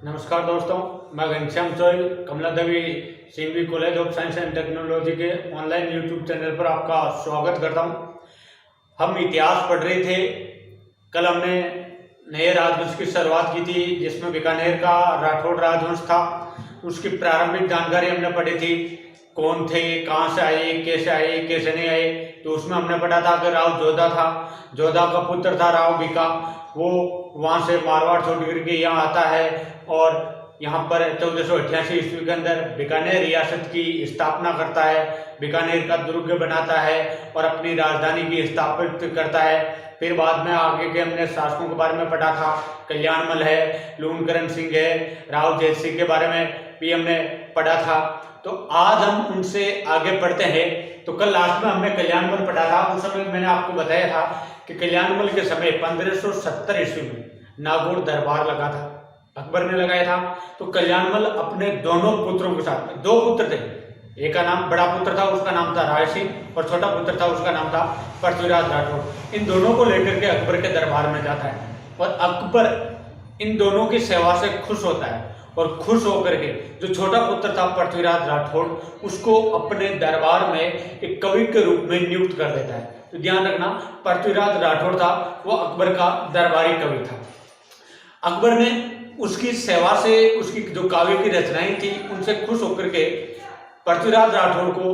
नमस्कार दोस्तों, मैं घनश्याम सोइल Kamla Devi CMB college of science and technology के ऑनलाइन यूट्यूब चैनल पर आपका स्वागत करता हूं। हम इतिहास पढ़ रहे थे। कल हमने नए राजवंश की शुरुआत की थी, जिसमें बीकानेर का राठौड़ राजवंश था। उसकी प्रारंभिक जानकारी हमने पढ़ी थी, कौन थे, कहाँ से आए, कैसे नहीं आए। तो उसमें हमने पढ़ा था कि राव जोधा था, जोधा का पुत्र था राव बीका। वो वहाँ से मारवाड़ छोड़ करके यहाँ आता है और यहाँ पर 1488 ईस्वी के अंदर बीकानेर रियासत की स्थापना करता है। बीकानेर का दुर्ग बनाता है और अपनी राजधानी की स्थापित करता है। फिर बाद में आगे के हमने शासकों के बारे में पढ़ा था, कल्याणमल है, लूणकरण सिंह है, राव जैत सिंह के बारे में भी हमने पढ़ा था। तो आज हम उनसे आगे पढ़ते हैं। तो कल लास्ट में हमने कल्याणमल पढ़ा था। उस समय मैंने आपको बताया था कि कल्याणमल के समय 1570 ईस्वी में नागौर दरबार लगा था, अकबर ने लगाया था। तो कल्याणमल अपने दोनों पुत्रों के साथ में, दो पुत्र थे, एक का नाम बड़ा पुत्र था, उसका नाम था राय सिंह, और छोटा पुत्र था, उसका नाम था पृथ्वीराज राठौड़। इन दोनों को लेकर के अकबर के दरबार में जाता है और अकबर इन दोनों की सेवा से खुश होता है और खुश होकर के जो छोटा पुत्र था पृथ्वीराज राठौड़, उसको अपने दरबार में एक कवि के रूप में नियुक्त कर देता है। तो ध्यान रखना, पृथ्वीराज राठौड़ था वो अकबर का दरबारी कवि था। अकबर ने उसकी सेवा से, उसकी जो काव्य की रचनाएं थी, उनसे खुश होकर के पृथ्वीराज राठौड़ को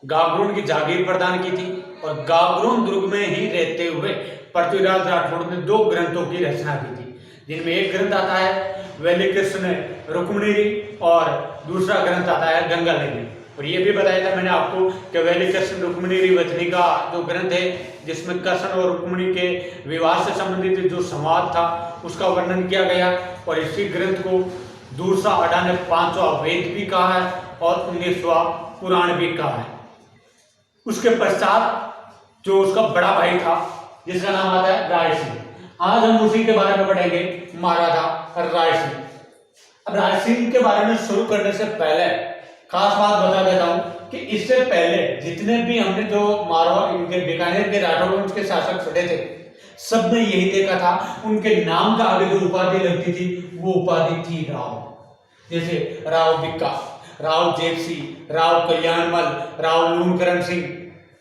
गागरोन की जागीर प्रदान की थी। और गागरोन दुर्ग में ही रहते हुए पृथ्वीराज राठौड़ ने दो ग्रंथों की रचना की थी, जिनमें एक ग्रंथ आता है वैली कृष्ण रुक्मिणी और दूसरा ग्रंथ आता है गंगा नदी। और ये भी बताया था मैंने आपको कि वैली कृष्ण रुक्मिणी वचनी का जो ग्रंथ है, जिसमें कृष्ण और रुक्मिणी के विवाह से संबंधित जो संवाद था उसका वर्णन किया गया। और इसी ग्रंथ को दूसरा अडा ने 5वां वेद भी कहा है और 19वां पुराण भी कहा है। उसके पश्चात जो उसका बड़ा भाई था, जिसका नाम आता है राय सिंह, आज हम उसी के बारे में पढ़ेंगे, महाराजा राय सिंह। अब राय सिंह के बारे में शुरू करने से पहले खास बात बता देता हूं कि इससे पहले जितने भी हमने जो मारवाड़, इनके बीकानेर के राठौड़ वंश के शासक पढ़े थे, सब ने यही देखा था, उनके नाम का आगे जो उपाधि लगती थी वो उपाधि थी राव। जैसे राव बीका, राव जैत सिंह, राव कल्याणमल, राव लूणकरण सिंह,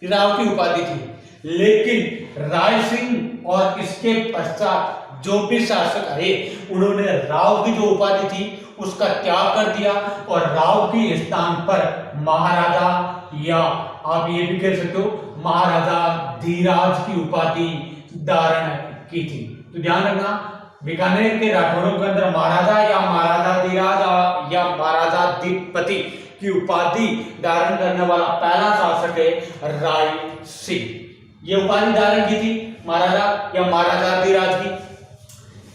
राव की उपाधि थी। लेकिन राय सिंह और इसके पश्चात जो भी शासक आए, उन्होंने राव की जो उपाधि थी उसका त्याग कर दिया और राव के स्थान पर महाराजा, या आप ये भी कह सकते हो महाराजा धीराज की उपाधि धारण की थी। तो ध्यान रखना, बीकानेर के राठौड़ों के अंदर महाराजा या महाराजा धीराज या महाराजा दीपपति की उपाधि धारण करने वाला पहला शासक है राय सिंह। ये उपाधि धारण की थी महाराजा या महाराजा धीराज की।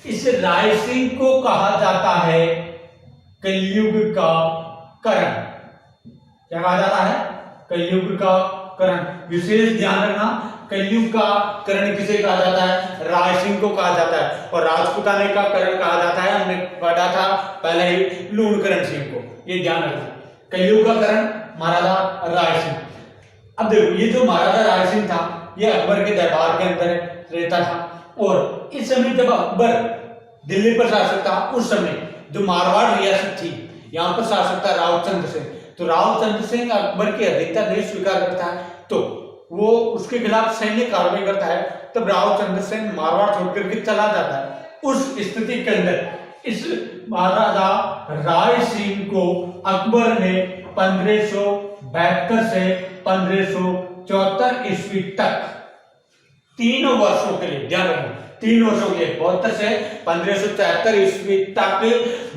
इस राय सिंह को कहा जाता है कलयुग का करण। क्या कहा जाता है? कलयुग का करण। विशेष ध्यान रखना, कलयुग का करण किसे कहा जाता है? राय सिंह को कहा जाता है। और राजपुताने का करण कहा जाता है, हमने पढ़ा था पहले ही, लूणकरण सिंह को। ये ध्यान रखना, कलयुग का करण महाराजा राय सिंह। अब देखो, ये जो महाराजा राय सिंह था, ये अकबर के दरबार के अंदर रहता था। और इस समय जब अकबर दिल्ली पर शासक था, उस समय जो मारवाड़ रियासत थी, यहाँ पर शासक था रावचंद्र सिंह। तो रावचंद्र सिंह अकबर की अधिकता नहीं स्वीकार करता है, तो वो उसके खिलाफ सैन्य कार्रवाई करता है। तब रावचंद्र सिंह मारवाड़ छोड़कर के चला जाता है। उस स्थिति के अंदर इस महाराजा राय सिंह को अकबर ने 1572 से 1574 ईस्वी तक 3 वर्षों के लिए, ध्यान रखना, 3 वर्षों के लिए, 72 से 1574 ईस्वी तक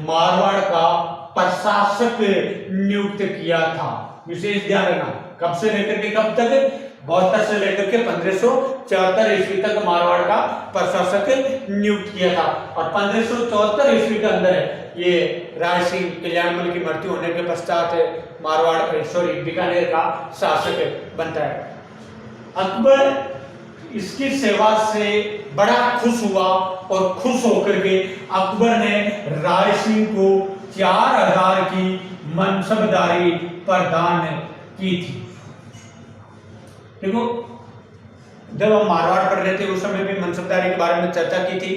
मारवाड़ का प्रशासक नियुक्त किया था। विशेष ध्यान रखना, कब से लेकर के कब तक? 72 से लेकर के 1574 ईस्वी तक मारवाड़ का प्रशासक नियुक्त किया था। और 1574 ईस्वी के अंदर ये राय सिंह कल्याणमल की मृत्यु होने के पश्चात मारवाड़, बीकानेर का शासक बनता है। अकबर इसकी सेवा से बड़ा खुश हुआ और खुश होकर के अकबर ने राय सिंह को 4000 की मनसबदारी प्रदान की थी। देखो, जब हम मारवाड़ पढ़ रहे थे उस समय भी मनसबदारी के बारे में चर्चा की थी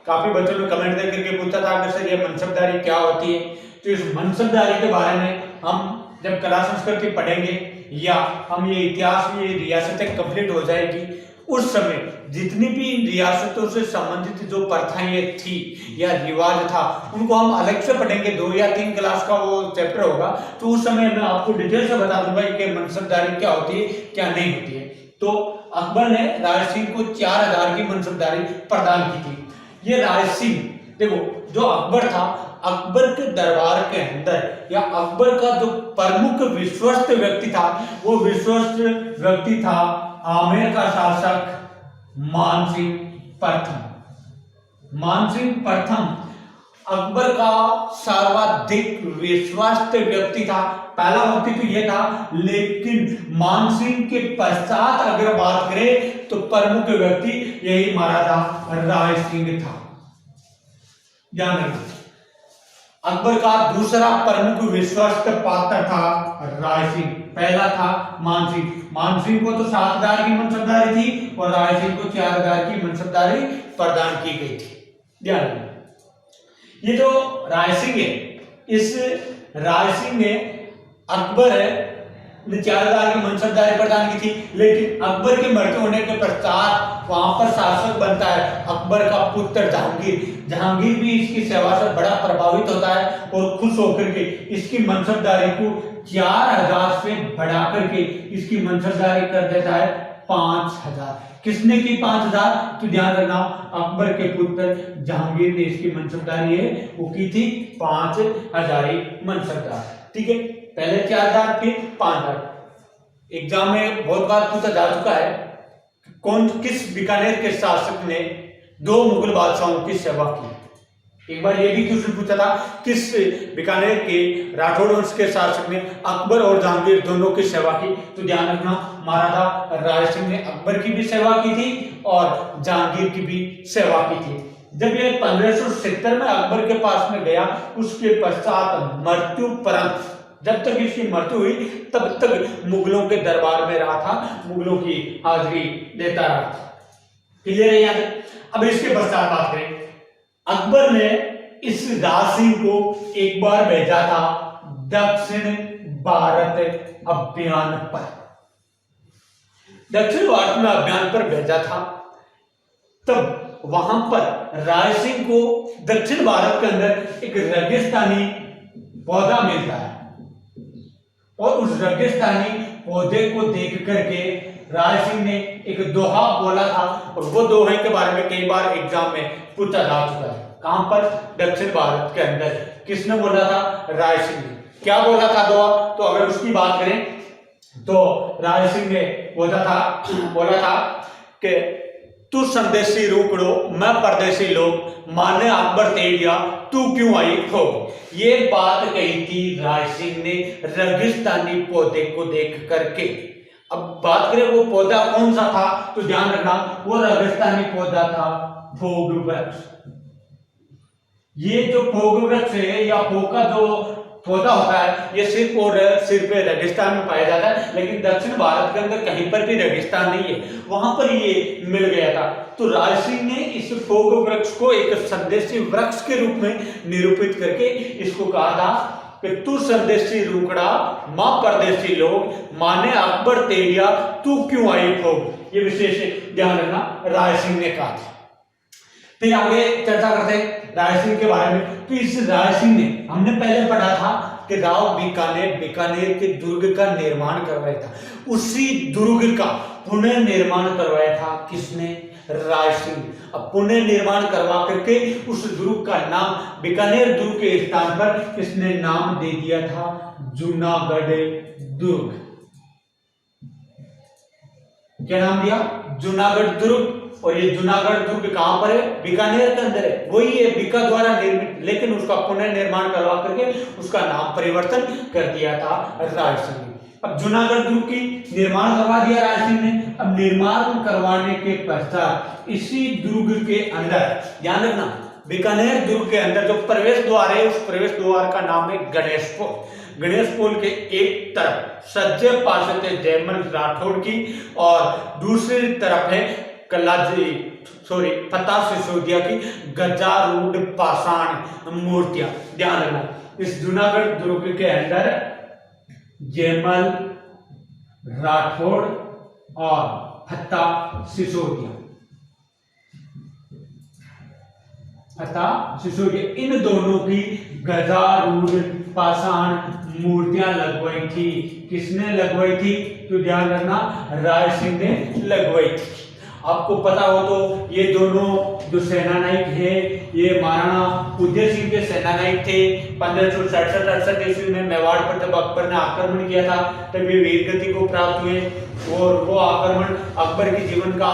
काफी बच्चों ने कमेंट दे करके पूछा था कि सर ये मनसबदारी क्या होती है। तो इस मनसबदारी के बारे में हम जब कला संस्कृति पढ़ेंगे या हम ये इतिहास में ये रियासतें कंप्लीट हो जाएगी, उस समय जितनी भी इन रियासतों से संबंधित जो प्रथाएं थी या रिवाज था उनको हम अलग से पढ़ेंगे। 2 या 3 क्लास का वो चैप्टर होगा, तो उस समय मैं आपको डिटेल से बता दूंगा कि मनसबदारी क्या होती है क्या नहीं होती है। तो अकबर ने राय सिंह को 4000 की मनसबदारी प्रदान की थी। ये राय सिंह देखो, जो अकबर था, अकबर के दरबार के अंदर या अकबर का जो प्रमुख विश्वस्त व्यक्ति था, वो विश्वस्त व्यक्ति था आमेर का शासक मानसिंह प्रथम। मानसिंह प्रथम अकबर का सर्वाधिक विश्वस्त व्यक्ति था। पहला व्यक्ति तो यह था, लेकिन मानसिंह के पश्चात अगर बात करें तो प्रमुख व्यक्ति यही महाराजा राय सिंह था। ध्यान रखना, अकबर का दूसरा प्रमुख विश्वस्त पात्र था राय सिंह, पहला था मानसिंह। मानसिंह को तो 7000 की मनसबदारी थी और राय सिंह को 4000 की मनसबदारी प्रदान की गई थी। ध्यान रखना, ये जो राय सिंह है, इस राय सिंह ने अकबर ने 4000 की मनसबदारी प्रदान की थी, लेकिन अकबर की मृत्यु होने के पश्चात वहां पर शासक बनता है अकबर का पुत्र जहांगीर। जहांगीर भी इसकी सेवा से बड़ा प्रभावित होता है और खुश होकर के इसकी मनसबदारी को 4000 से बढ़ा करके इसकी मनसबदारी कर देता है 5000। किसने की 5000? तो ध्यान रखना, अकबर के पुत्र जहांगीर ने इसकी मनसबदारी है वो की थी 5000 मनसबदार। ठीक है, पहले 4000 फिर 5000। एग्जाम में बहुत बार पूछा जा चुका है, किस बीकानेर के शासक ने 2 मुगल बादशाहों की सेवा की। एक बार ये भी क्वेश्चन पूछा था, किस बीकानेर के राठौड़ वंश के शासक ने अकबर और जहांगीर दोनों की सेवा की। तो ध्यान रखना, महाराजा राय सिंह ने अकबर की भी सेवा की थी और जहांगीर की भी सेवा की थी। जब ये 1570 में अकबर के पास में गया, उसके पश्चात मृत्यु परंत, जब तक इसकी मृत्यु हुई तब तक मुगलों के दरबार में रहा था, मुगलों की हाजिरी देता रहा था। क्लियर है याद? अब इसके पश्चात बात करें, अकबर ने इस राय सिंह को एक बार भेजा था दक्षिण भारत अभियान पर। दक्षिण भारत में अभियान पर भेजा था, तब वहां पर राय सिंह को दक्षिण भारत के अंदर एक रेगिस्तानी पौधा मिलता है और उस रेगिस्तानी पौधे को देख करके राय सिंह ने एक दोहा बोला था और वो दोहे के बारे में कई बार एग्जाम में पूछा जा चुका है। कहां पर? दक्षिण भारत के अंदर। किसने बोला था? राय सिंह ने। क्या बोला था दोहा? तो अगर उसकी बात करें तो राय सिंह ने बोला था कि तू संदेशी रूकड़ो मैं परदेसी लोग, माने अकबर तेड़िया तू क्यों आई खो। ये बात कही थी राय सिंह ने रेगिस्तानी पौधे को देख करके। अब बात करें वो पौधा कौन सा था, तो ध्यान रखना वो रेगिस्तानी पौधा था फोग वृक्ष। ये जो फोग वृक्ष है या फोग का जो पौधा होता है, ये सिर्फ और सिर्फ रेगिस्तान में पाया जाता है, लेकिन दक्षिण भारत के अंदर कहीं पर भी रेगिस्तान नहीं है, वहां पर ये मिल गया था। तो राय सिंह ने इस फोग वृक्ष को एक संदेशी वृक्ष के रूप में निरूपित करके इसको कहा था कि तू संदेशी रूकड़ा मां परदेसी लोग, माने अकबर तेड़िया तू क्यों आई फोग। ये विशेष ध्यान रखना राय सिंह ने कहा था। फिर आगे चर्चा करते हैं राय सिंह के बारे में। तो इस राय सिंह ने, हमने पहले पढ़ा था कि राव बीकानेर के दुर्ग का निर्माण करवाया था। उसी दुर्ग का पुनः निर्माण करवाया था किसने? राय सिंह। अब पुनः निर्माण करवा करके उस दुर्ग का नाम, बीकानेर दुर्ग के स्थान पर किसने नाम दे दिया था? जूनागढ़ दुर्ग। क्या नाम दिया? जूनागढ़ दुर्ग। और ये जूनागढ़ दुर्ग कहां पर है? बीकानेर के अंदर है। वही है बीका द्वारा निर्मित, लेकिन उसका पुनः निर्माण करवा करके उसका नाम परिवर्तन कर दिया था राय सिंह ने। अब जूनागढ़ दुर्ग की निर्माण करवा दिया राय सिंह ने। अब निर्माण करवाने के पश्चात इसी दुर्ग के अंदर, ध्यान रखना, बीकानेर दुर्ग के अंदर जो प्रवेश द्वार है, उस प्रवेश द्वार का नाम है गणेश पोल। गणेश पोल के एक तरफ सज्जे पार्षद जयमल राठौड़ की और दूसरी तरफ है कलाजी फतेह सिसोदिया की गजारूढ़ पाषाण मूर्तियां। ध्यान रखना, इस जूनागढ़ दुर्ग के अंदर जयमल राठौड़ और फतेह सिसोदिया इन दोनों की गजारूढ़ पाषाण मूर्तियां लगवाई थी। किसने लगवाई थी? तो ध्यान रखना, राय सिंह ने लगवाई थी। आपको पता हो तो ये दोनों जो सेनानायक है, ये महाराणा उदय सिंह के सेनानायक थे। 1567-68 ईस्वी में मेवाड़ पर जब अकबर ने आक्रमण किया था तब ये वीरगति को प्राप्त हुए, और वो आक्रमण अकबर के जीवन का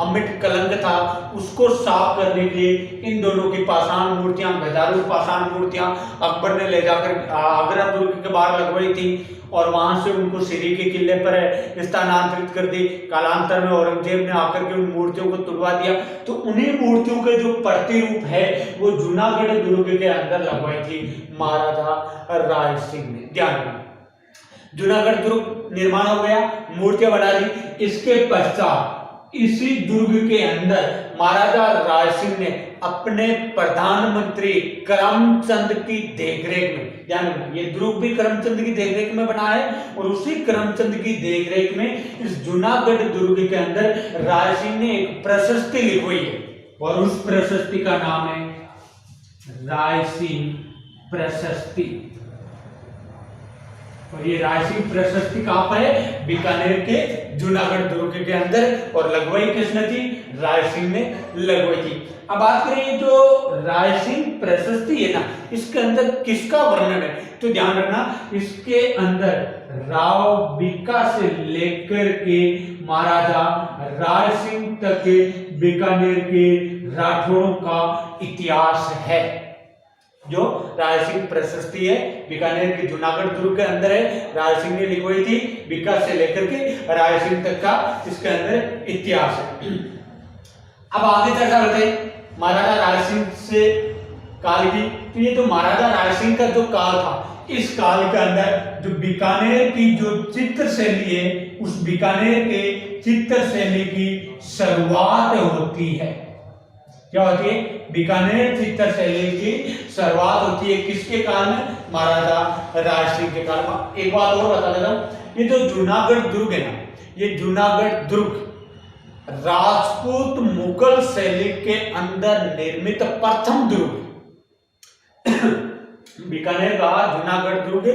अमिट कलंक था, उसको साफ करने के लिए इन दोनों की पाषाण मूर्तियां, गजारूढ़ पाषाण मूर्तियां अकबर ने ले जाकर आगरा दुर्ग के बाहर लगवाई थी, और वहां से उनको सिरी के किले पर स्थानांतरित कर दी। कालांतर में औरंगजेब ने आकर के उन मूर्तियों को तुड़वा दिया। तो उन्हीं मूर्तियों के जो प्रतिरूप है वो जूनागढ़ दुर्ग के अंदर लगवाई थी महाराजा राय सिंह ने। ध्यान रखना, जूनागढ़ दुर्ग निर्माण हो गया, मूर्तियां बना दी। इसके पश्चात इसी दुर्ग के अंदर महाराजा राय सिंह ने अपने प्रधानमंत्री करमचंद की देखरेख में, ध्यान रखना, ये दुर्ग भी करमचंद की देखरेख में बना है, और उसी करमचंद की देखरेख में इस जूनागढ़ दुर्ग के अंदर राय सिंह ने एक प्रशस्ति लिखवाई है, और उस प्रशस्ति का नाम है राय सिंह प्रशस्ति। और ये राय सिंह प्रशस्ति कहां पर है? बीकानेर के जूनागढ़ दुर्ग के अंदर, और लगवाई किसने थी? राय सिंह ने लगवाई थी। अब बात करें जो राय सिंह प्रशस्ति है ना, इसके अंदर किसका वर्णन है? तो ध्यान रखना, इसके अंदर राव बीका से लेकर के महाराजा राय सिंह तक के बीकानेर के राठौड़ों का इतिहास है। जो राय सिंह प्रशस्ति है बीकानेर के जूनागढ़ दुर्ग के अंदर है, राय सिंह ने लिखवाई थी, बीका से लेकर के राय सिंह तक का इसके अंदर इतिहास है। अब आगे चर्चा करते हैं महाराजा राय सिंह से काल की। तो ये जो महाराजा राय सिंह का जो काल था, इस काल के अंदर जो बीकानेर की जो चित्र शैली है, उस बीकानेर के चित्र शैली की शुरुआत होती है। क्या होती है? बीकानेर चित्र शैली की शुरुआत होती है किसके काल में? महाराजा राय सिंह के काल में। एक बात और बता देता हूं, ये जो जूनागढ़ दुर्ग है ना, ये जूनागढ़ दुर्ग राजपूत मुगल शैली के अंदर निर्मित प्रथम दुर्ग। बीकानेर का जूनागढ़ दुर्ग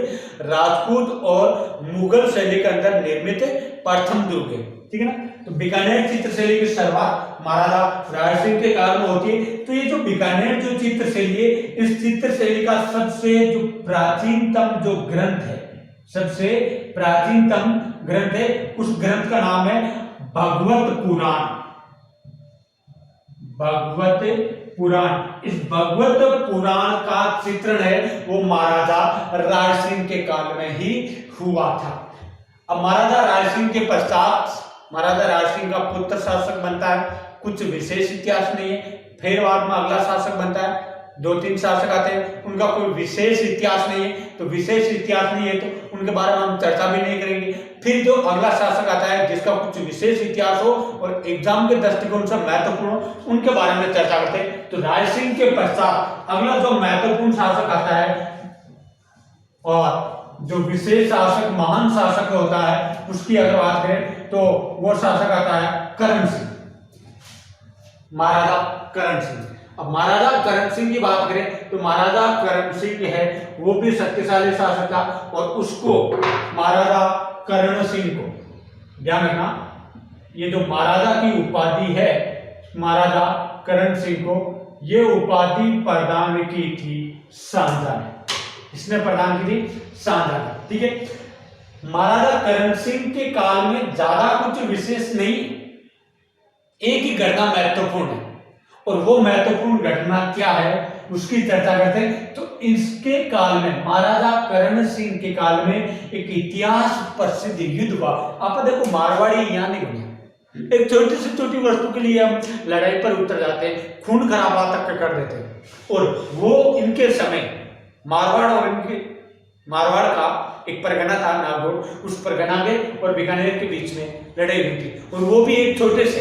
राजपूत और मुगल शैली के अंदर निर्मित प्रथम दुर्ग है, ठीक है ना। तो बीकानेर चित्र शैली की शुरुआत महाराजा राय सिंह के काल में होती है। तो ये जो बीकानेर जो चित्र शैली है, इस चित्र शैली का सबसे जो प्राचीनतम जो ग्रंथ है, सबसे प्राचीनतम ग्रंथ है, उस ग्रंथ का नाम है भगवत पुराण। भगवत पुराण, इस भगवत पुराण का चित्रण है वो महाराजा राय सिंह के काल में ही हुआ था। अब महाराजा राय सिंह के पश्चात महाराजा राय सिंह का पुत्र शासक बनता है। कुछ विशेष इतिहास नहीं है, फिर बाद में अगला शासक बनता है, 2-3 शासक आते हैं, उनका कोई विशेष इतिहास नहीं है। तो विशेष इतिहास नहीं है तो उनके बारे में हम चर्चा भी नहीं करेंगे। फिर जो अगला शासक आता है जिसका कुछ विशेष इतिहास हो और एग्जाम के दृष्टिकोण से महत्वपूर्ण हो, उनके बारे में चर्चा करते हैं। तो राय सिंह के पश्चात अगला जो महत्वपूर्ण शासक आता है और जो विशेष शासक, महान शासक होता है, उसकी अगर बात करें तो वो शासक आता है करण सिंह, महाराजा करण सिंह। अब महाराजा करण सिंह की बात करें तो महाराजा करण सिंह है वो भी शक्तिशाली शासक था, और उसको महाराजा करण सिंह को, ध्यान रखना, ये जो महाराजा की उपाधि है महाराजा करण सिंह को, ये उपाधि प्रदान की थी सांझा ने। इसने प्रदान की थी सांझा ने, ठीक है। महाराजा करण सिंह के काल में ज्यादा कुछ विशेष नहीं, एक ही घटना महत्वपूर्ण है, और वो महत्वपूर्ण घटना क्या है उसकी चर्चा करते हैं। तो इसके काल में, महाराजा करण सिंह के काल में, एक इतिहास प्रसिद्ध युद्ध हुआ। आप देखो मारवाड़ी यहाँ नहीं बने, एक छोटी से छोटी वस्तु के लिए हम लड़ाई पर उतर जाते हैं, खून खराबा तक कर देते हैं। और वो इनके समय मारवाड़ और इनके मारवाड़ का एक परगना था नागौर, उस परगना के और बीकानेर के बीच में लड़ाई हुई थी, और वो भी एक छोटे से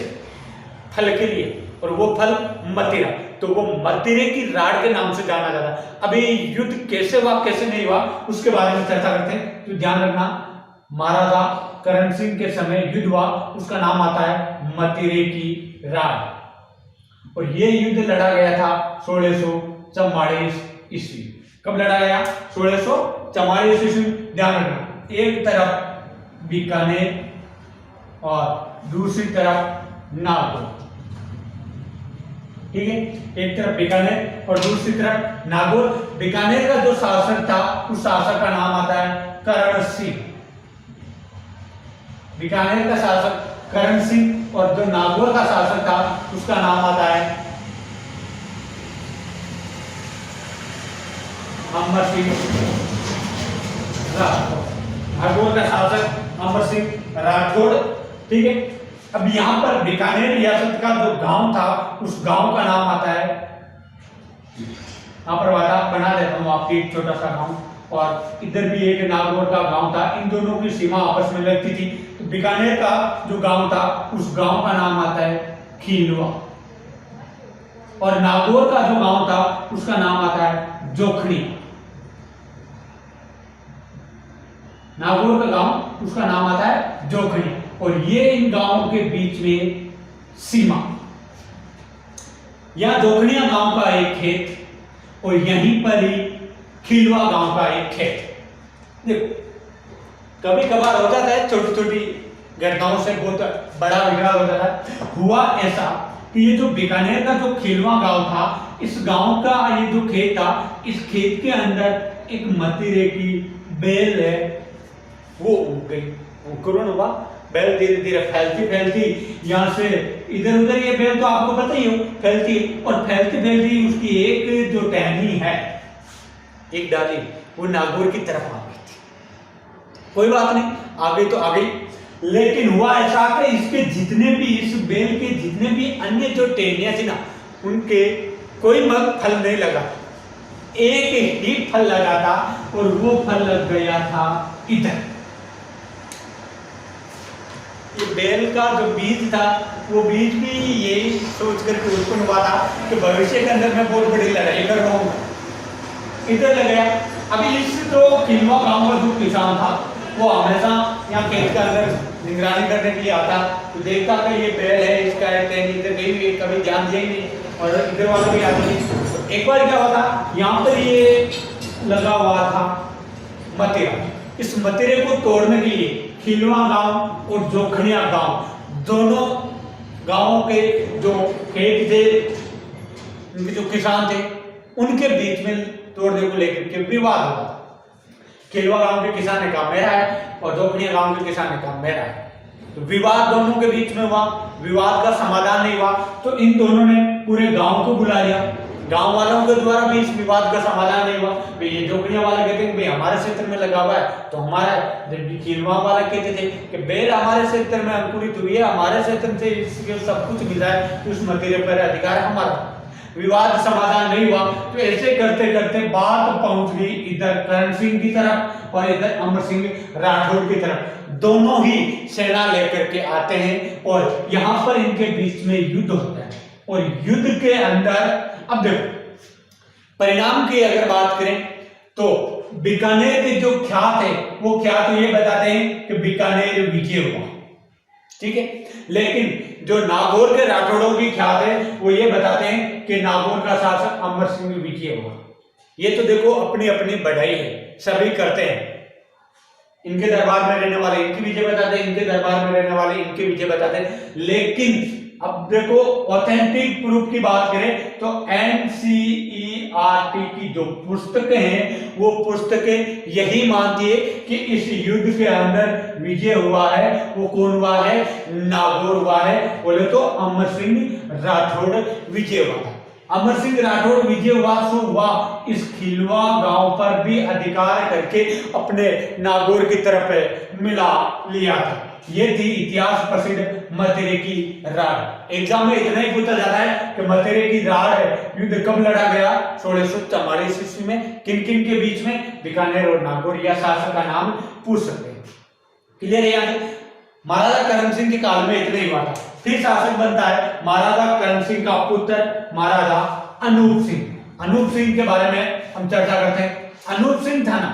फल के लिए, और वो फल मदिरा, तो वो मदिरे की राड़ के नाम से जाना जाता है। अभी युद्ध कैसे हुआ कैसे नहीं हुआ उसके बारे में चर्चा करते हैं। तो ध्यान रखना, महाराजा करण सिंह के समय युद्ध हुआ, उसका नाम आता है मदिरे की राड़, और ये युद्ध लड़ा गया था 1644 ईस्वी। कब लड़ा गया? 1644 ईस्वी। ध्यान रखना, एक तरफ बीकानेर और दूसरी तरफ नागौर, ठीक है, एक तरफ बीकानेर और दूसरी तरफ नागौर। बीकानेर का जो शासक था उस शासक का नाम आता है करण सिंह, बीकानेर का शासक करण सिंह, और जो नागौर का शासक था उसका नाम आता है अमर सिंह राठौड़। नागौर का शासक अमर सिंह राठौड़, ठीक है। अब यहां पर बीकानेर रियासत का जो गांव था उस गांव का नाम आता है, यहां पर बना देता हूं आपकी एक छोटा सा गांव, और इधर भी एक नागौर का गांव था, इन दोनों की सीमा आपस में लगती थी। तो बीकानेर का जो गांव था उस गांव का नाम आता है खीलवा, और नागौर का जो गांव था उसका नाम आता है जोखड़ी। नागौर का गांव उसका नाम आता है जोखड़ी, और ये इन गांवों के बीच में सीमा, यहां जोखड़िया गांव का एक खेत और यहीं पर ही खीलवा गांव का एक खेत। देखो, कभी कभार हो जाता है छोटी छोटी घटनाओं से बहुत बड़ा बिगड़ा हो जाता है। हुआ ऐसा कि ये जो बीकानेर का जो खीलवा गांव था, इस गांव का ये जो खेत था, इस खेत के अंदर एक मदिरे की बेल है, वो उग गई, अंकुरण हुआ, बेल धीरे धीरे फैलती फैलती यहाँ से इधर उधर, ये बेल तो आपको पता ही हो फैलती है, और फैलती फैलती उसकी एक जो टहनी है, एक डाली, वो नागौर की तरफ आ गई थी। कोई बात नहीं, आ गई तो आ गई, लेकिन हुआ ऐसा कि इसके जितने भी, इस बेल के जितने भी अन्य जो टहनियां थी ना, उनके कोई मग फल नहीं लगा, एक ही फल लगा था, और वो फल लग गया था इधर। ये बेल का जो बीज था, वो बीज भी यही सोच करके उत्पन्न हुआ था कि भविष्य के अंदर मैं बहुत बड़ी लड़ाई कर रहा हूँ, इधर लग गया। अभी इस जो खीलवा गांव का जो किसान था, वो हमेशा यहाँ खेत के अंदर निगरानी करने के लिए आता, तो देखता कि ये बेल है, इसका है, इधर कहीं कभी ध्यान दिया ही नहीं, और इधर वाले भी आते नहीं। तो एक बार क्या हुआ था, यहाँ पर ये लगा हुआ था मदिरा, इस मदिरे को तोड़ने के लिए खीलवा गांव और जोखड़िया गांव, दोनों गांवों के जो खेत थे, उनके जो किसान थे, उनके बीच में तोड़ने को लेकर के विवाद हुआ। खीलवा गांव के किसान ने कहा मेरा है, और जोखड़िया गांव के किसान ने कहा मेरा है, तो विवाद दोनों के बीच में हुआ, विवाद का समाधान नहीं हुआ, तो इन दोनों ने पूरे गांव को बुला लिया। गांव वालों के द्वारा भी इस विवाद का समाधान नहीं हुआ। भाई ये जोखड़िया वाले कहते हैं भाई हमारे क्षेत्र में लगा हुआ है तो हमारा, जबकि खीलवा वाले कहते थे कि बेल हमारे क्षेत्र में अंकुरित हुई है, हमारे क्षेत्र से इसके सब कुछ मिला है, तो उस मदिरे पर अधिकार हमारा। विवाद समाधान नहीं हुआ, तो ऐसे करते करते बात पहुंच गई इधर करण सिंह की तरफ और इधर अमर सिंह राठौड़ की तरफ। दोनों ही सेना लेकर के आते हैं और यहाँ पर इनके बीच में युद्ध होता है, और युद्ध के अंदर अब देखो परिणाम की अगर बात करें तो बीकानेर के जो ख्यात है, वो ख्यात ये बताते हैं कि बीकानेर विजय हुआ, ठीक है, लेकिन जो नागौर के राठौड़ों की ख्यात है वो ये बताते हैं कि नागौर का शासक अमर सिंह विजय हुआ। ये तो देखो अपनी अपनी बढ़ाई है, सभी करते हैं, इनके दरबार में रहने वाले इनकी विजय बताते हैं, इनके दरबार में रहने वाले इनके विजय बताते हैं। लेकिन अब देखो ऑथेंटिक प्रूफ की बात करें तो NCERT की जो पुस्तकें हैं वो पुस्तकें यही मानती है कि इस युद्ध के अंदर विजय हुआ है, वो कौन हुआ है, नागौर हुआ है। बोले तो अमर सिंह राठौड़ विजय हुआ था। अमर सिंह राठौड़ विजय हुआ सो हुआ इस खीलवा गांव पर भी अधिकार करके अपने नागौर की तरफ मिला लिया था। ये थी इतिहास प्रसिद्ध मदिरे की राड़। एग्जाम में इतना ही पूछा जाता है कि मदिरे की राड़ युद्ध कब लड़ा गया, 1644 ईस्वी में, किन किन के बीच में, बीकानेर और नागौर, या शासक का नाम पूछ सकते हैं। क्लियर है? यहाँ महाराजा करण सिंह के काल में इतना ही हुआ था। फिर शासक बनता है महाराजा करण सिंह का पुत्र महाराजा अनूप सिंह। अनूप सिंह के बारे में हम चर्चा करते हैं। अनूप सिंह था ना,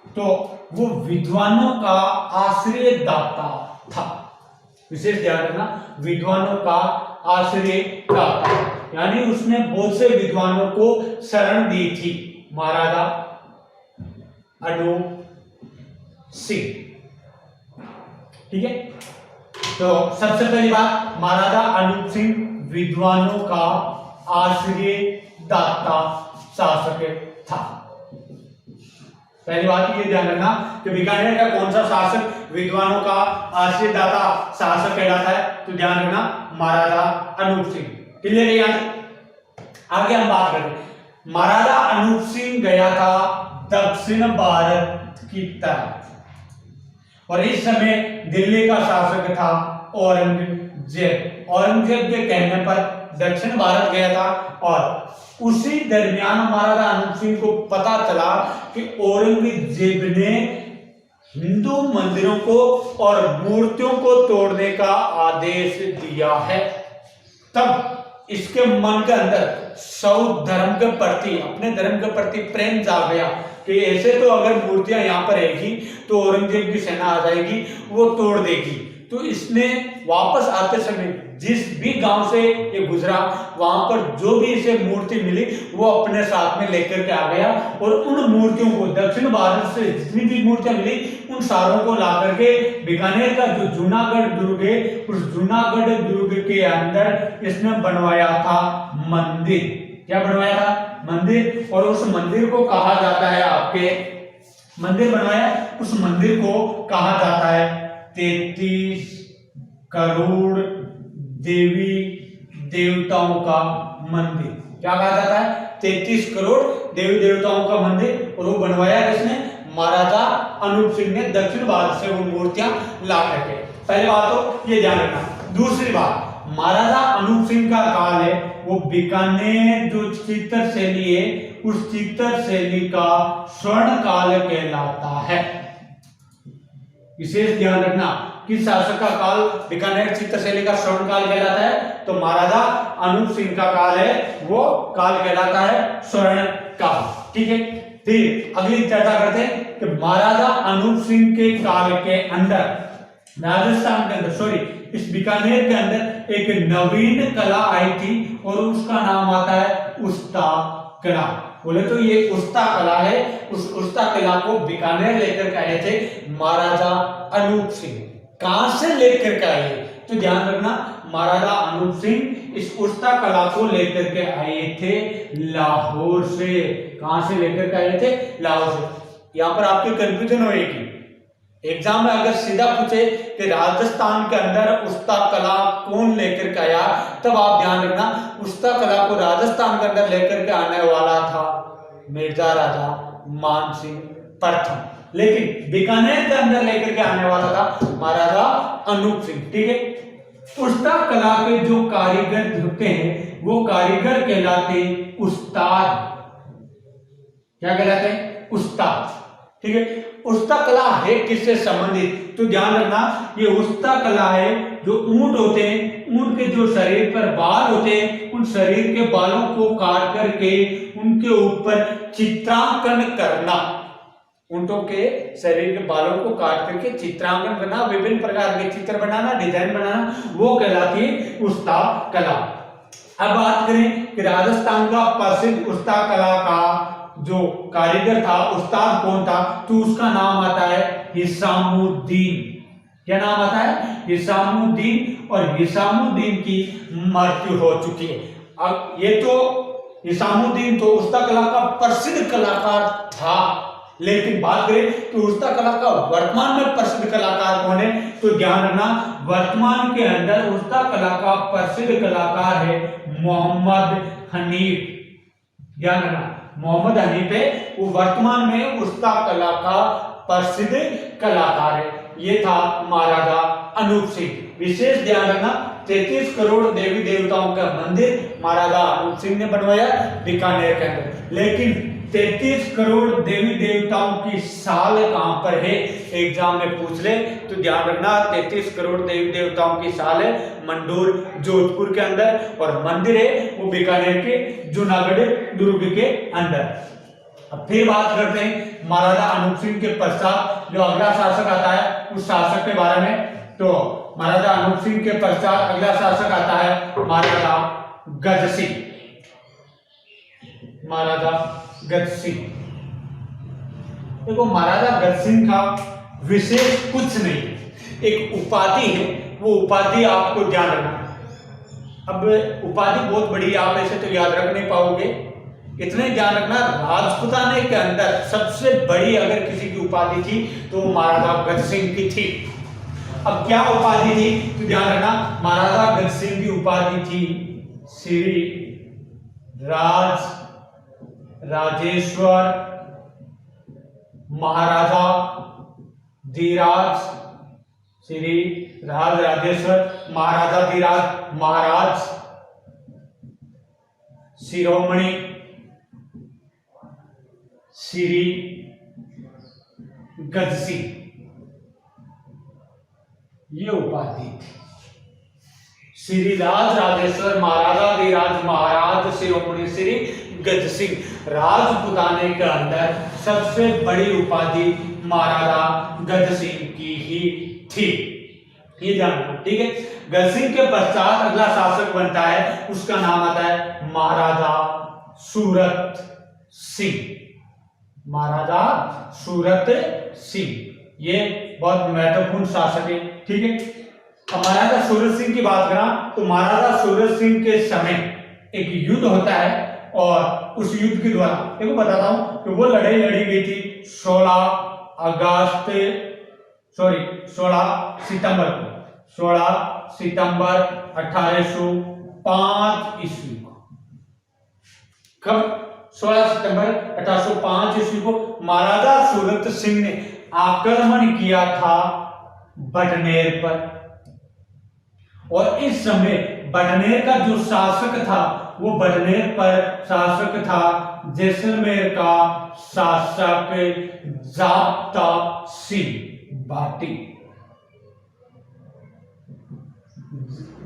तो वो विद्वानों का आश्रयदाता था। विशेष ध्यान रखना, विद्वानों का आश्रयदाता, यानी उसने बहुत से विद्वानों को शरण दी थी महाराजा अनूप सिंह। ठीक है, तो सबसे पहली बात, महाराजा अनूप सिंह विद्वानों का आश्रयदाता शासक था। पहली बात ये ध्यान रखना कि बीकानेर का कौन सा शासक विद्वानों का आश्रयदाता शासक कहलाता है, तो ध्यान रखना महाराजा अनूप सिंह। क्लियर है? यहाँ आगे हम बात करते। महाराजा अनूप सिंह गया था दक्षिण भारत की तरफ, और इस समय दिल्ली का शासक था औरंगजेब। औरंगजेब के कहने पर दक्षिण भारत गया था, और उसी दरमियान महाराजा अनूप सिंह को पता चला कि औरंगजेब ने हिंदू मंदिरों को और मूर्तियों को तोड़ने का आदेश दिया है। तब इसके मन के अंदर सौद धर्म के प्रति, अपने धर्म के प्रति प्रेम जाग गया कि ऐसे तो अगर मूर्तियां यहाँ पर रहेगी तो औरंगजेब की सेना आ जाएगी, वो तोड़ देगी। तो इसने वापस आते समय जिस भी गांव से ये गुजरा, वहां पर जो भी इसे मूर्ति मिली वो अपने साथ में लेकर के आ गया, और उन मूर्तियों को, दक्षिण भारत से जितनी भी मूर्तियां मिली उन सारों को ला करके बीकानेर का जो जूनागढ़ दुर्ग है, उस जूनागढ़ दुर्ग के अंदर इसने बनवाया था मंदिर। क्या बनवाया था? मंदिर। और उस मंदिर को कहा जाता है, आपके मंदिर बनवाया, उस मंदिर को कहा जाता है 33 करोड़ देवी देवताओं का मंदिर। क्या कहा जाता है? 33 करोड़ देवी देवताओं का मंदिर। और वो बनवाया किसने? महाराजा अनूप सिंह ने दक्षिण भारत से वो मूर्तियां ला करके। पहली बात तो ये ध्यान रखना। दूसरी बात, महाराजा अनूप सिंह का काल है वो बीकानेर जो चित्र शैली है, उस चित्र शैली का स्वर्ण काल कहलाता है। विशेष ध्यान रखना कि शासक का काल बीकानेर चित्र शैली का स्वर्ण काल कहलाता है, तो महाराजा अनूप सिंह का काल है वो काल कहलाता है स्वर्ण काल। ठीक है, फिर अगली चर्चा करते हैं कि महाराजा अनूप सिंह के काल के अंदर राजस्थान के अंदर, सॉरी, इस बीकानेर के अंदर एक नवीन कला आई थी, और उसका नाम आता है उस्ता कला। बोले तो ये उस्ता कला है। उस उस्ता कला को बीकानेर लेकर के आए थे महाराजा अनूप सिंह। कहां से लेकर के आए? तो ध्यान रखना, महाराजा अनूप सिंह इस उस्ता कला को लेकर के आए थे लाहौर से। कहां से लेकर के आए थे? लाहौर से। यहां पर आपकी कंफ्यूजन होगी, एग्जाम में अगर सीधा पूछे कि राजस्थान के अंदर उस्ता कला कौन लेकर के आया, तब आप ध्यान रखना उस्ता कला को राजस्थान के अंदर लेकर के आने वाला था मिर्जा राजा मान सिंह प्रथम, लेकिन बीकानेर के अंदर लेकर के आने वाला था महाराजा अनूप सिंह। ठीक है, उस्ता कला के जो कारीगर होते हैं वो कारीगर कहलाते उस्ताद। क्या कहलाते हैं? उस्ताद। ठीक है, उस्ता कला है किससे संबंधित? तो ध्यान रखना, ये उस्ता कला है जो ऊंट होते हैं, ऊंट के जो शरीर पर बाल होते हैं, उन शरीर के बालों को काट करके उनके ऊपर चित्रांकन करना। ऊंटों के शरीर के बालों को काट करके चित्रांकन करना, विभिन्न प्रकार के चित्र बनाना, डिजाइन बनाना, वो कहलाती है उस्ता कला। अब बात करें कि राजस्थान का प्रसिद्ध उस्ता कला का जो कारीगर था, उस्ताद कौन था, तो उसका नाम आता है हिसामुद्दीन। क्या नाम आता है? हिसामुद्दीन। और हिसामुद्दीन की मृत्यु हो चुकी है। अब ये तो हिसामुद्दीन तो उस्ता कला का प्रसिद्ध कलाकार था, लेकिन बात करें तो उस्ता कला का वर्तमान में प्रसिद्ध कलाकार कौन है, तो ध्यान रखना वर्तमान के अंदर उस्ता कला का प्रसिद्ध कलाकार है मोहम्मद हनीफ। ध्यान रखना, मोहम्मद हनीफ है वो वर्तमान में उस्ता कला का प्रसिद्ध कलाकार है। ये था महाराजा अनूप सिंह। विशेष ध्यान रखना, 33 करोड़ देवी देवताओं का मंदिर महाराजा अनूप सिंह ने बनवाया बीकानेर के अंदर। लेकिन 33 करोड़ देवी देवताओं की साल कहां पर है, एग्जाम में पूछ ले तो ध्यान रखना 33 करोड़ देवी देवताओं की साल है मंडोर जोधपुर के अंदर, और मंदिर है वो बीकानेर के जूनागढ़ दुर्ग के अंदर। अब फिर बात करते हैं महाराजा अनूप सिंह के पश्चात जो अगला शासक आता है उस शासक के बारे में। तो महाराजा अनूप सिंह के पश्चात अगला शासक आता है महाराजा गज सिंह। महाराजा गज सिंह, देखो महाराजा गज सिंह का विशेष कुछ नहीं, एक उपाधि है, वो उपाधि आपको ध्यान रखना। अब उपाधि बहुत बड़ी, आप ऐसे तो याद रख नहीं पाओगे, इतने ध्यान रखना राजपूताने के अंदर सबसे बड़ी अगर किसी की उपाधि थी तो महाराजा गज सिंह की थी। अब क्या उपाधि थी तो ध्यान रखना, महाराजा गज सिंह की उपाधि थी श्री राजेश्वर महाराजा धीराज, श्री राजेश्वर महाराजा धीराज महाराज शिरोमणि श्री गज सिंह, ये उपाधि थी। श्री राजेश्वर महाराजा धीराज महाराज शिरोमणि श्री गज सिंह, राजपूताने के अंदर सबसे बड़ी उपाधि महाराजा गज सिंह की ही थी, ये जानना, ठीक है। गज सिंह के पश्चात अगला शासक बनता है, उसका नाम आता है महाराजा सूरत सिंह। महाराजा सूरत सिंह, ये बहुत महत्वपूर्ण शासक है, ठीक है। अब महाराजा सूरत सिंह की बात करा तो महाराजा सूरत सिंह के समय एक युद्ध होता है, और उस युद्ध के द्वारा देखो बताता हूं कि वो लड़ाई लड़ी गई थी 16 सितंबर 1805 ईस्वी को। कब? 16 सितंबर 1805 ईस्वी को महाराजा सूरत सिंह ने आक्रमण किया था बडनेर पर, और इस समय बडनेर का जो शासक था वो बडनेर पर शासक था जैसलमेर का शासक जाब्ता सिंह भाटी।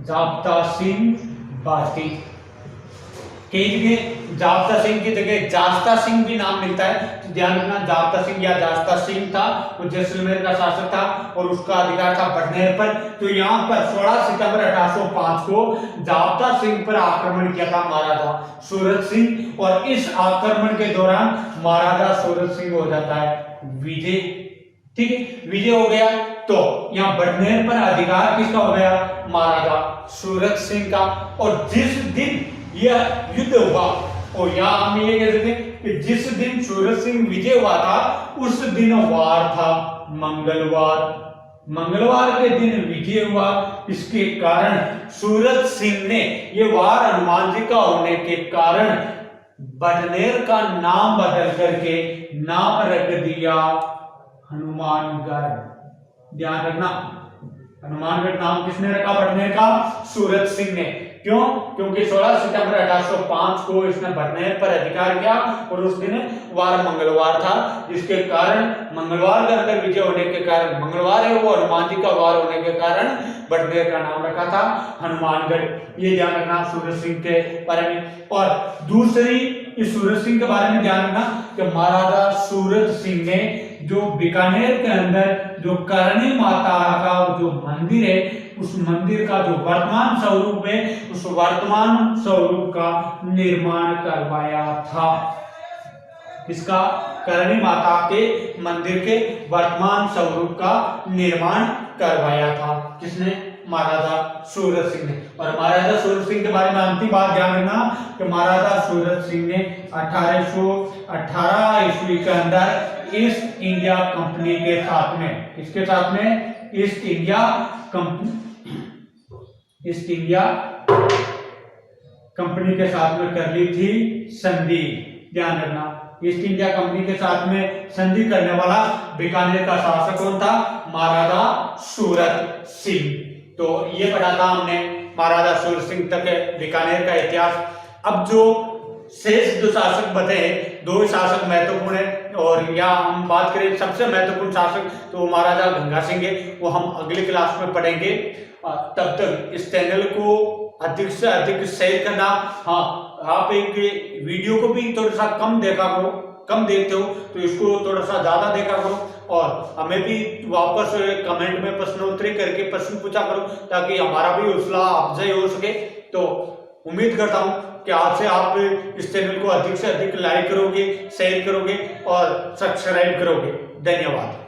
जाब्ता सिंह भाटी के जाब्ता सिंह की जगह जास्ता सिंह भी नाम मिलता है, तो ध्यान रखना जाब्ता सिंह या जास्ता सिंह था, वो जैसलमेर का शासक था और उसका अधिकार था बडनेर पर। तो यहाँ पर 16 सितंबर 1805 को जाब्ता सिंह पर आक्रमण किया था महाराजा सूरत सिंह, और इस आक्रमण के दौरान महाराजा सूरत सिंह हो जाता है विजय, ठीक है, विजय हो गया। तो यहाँ बडनेर पर अधिकार किसका हो गया? महाराजा सूरत सिंह का। और जिस दिन यह युद्ध हुआ, और यहाँ हम ये कह सकते हैं कि जिस दिन सूरत सिंह विजय हुआ था उस दिन वार था मंगलवार के दिन विजय हुआ। इसके कारण सूरत सिंह ने ये वार हनुमान जी का होने के कारण बडनेर का नाम बदल करके नाम रख दिया हनुमानगढ़। ध्यान रखना, हनुमानगढ़ नाम किसने रखा बडनेर का? सूरत सिंह ने। क्यों? क्योंकि 16 सितंबर 1805 को इसने बडनेर पर अधिकार किया, और उस दिन वार मंगलवार था, जिसके कारण मंगलवार के अंदर विजय होने के कारण, मंगलवार है वो हनुमान जी का वार होने के कारण बडनेर का नाम रखा था हनुमानगढ़। ये ध्यान रखना सूरत सिंह के बारे में। और दूसरी इस सूरत सिंह के बारे में ध्यान रखना कि महाराजा सूरत सिंह ने जो बीकानेर के अंदर जो करणी माता का जो मंदिर है, उस मंदिर का जो वर्तमान स्वरूप है, उस वर्तमान स्वरूप का निर्माण करवाया था। इसका करणी माता के मंदिर के वर्तमान स्वरूप का निर्माण करवाया था। किसने? महाराजा सूरत सिंह ने। और महाराजा सूरत सिंह के बारे में अंतिम बात ध्यान रखना कि महाराजा सूरत सिंह ने 1818 ईस्वी के अंदर ईस्ट इंडिया कंपनी के साथ में, किसके साथ में? ईस्ट इंडिया कंपनी के साथ में कर ली थी संधि। ध्यान रखना, ईस्ट इंडिया कंपनी के साथ में संधि करने वाला बीकानेर का शासक कौन था? महाराजा सूरत सिंह। तो ये पढ़ा था हमने महाराजा सूरत सिंह तक बीकानेर का इतिहास। अब जो शेष जो शासक बचे हैं, 2 शासक महत्वपूर्ण है, और यहाँ हम बात करें सबसे महत्वपूर्ण शासक तो महाराजा गंगा सिंह है, वो हम अगले क्लास में पढ़ेंगे। तब तक इस चैनल को अधिक से अधिक शेयर करना। हाँ, आप एक वीडियो को भी थोड़ा सा कम देखा करो, कम देखते हो तो इसको थोड़ा सा ज्यादा देखा करो, और हमें भी वापस कमेंट में प्रश्नोत्तरी करके प्रश्न पूछा करो, ताकि हमारा भी हौसला अफजाई हो सके। तो उम्मीद करता हूं कि आज से आप इस चैनल को अधिक से अधिक लाइक करोगे, शेयर करोगे और सब्सक्राइब करोगे। धन्यवाद।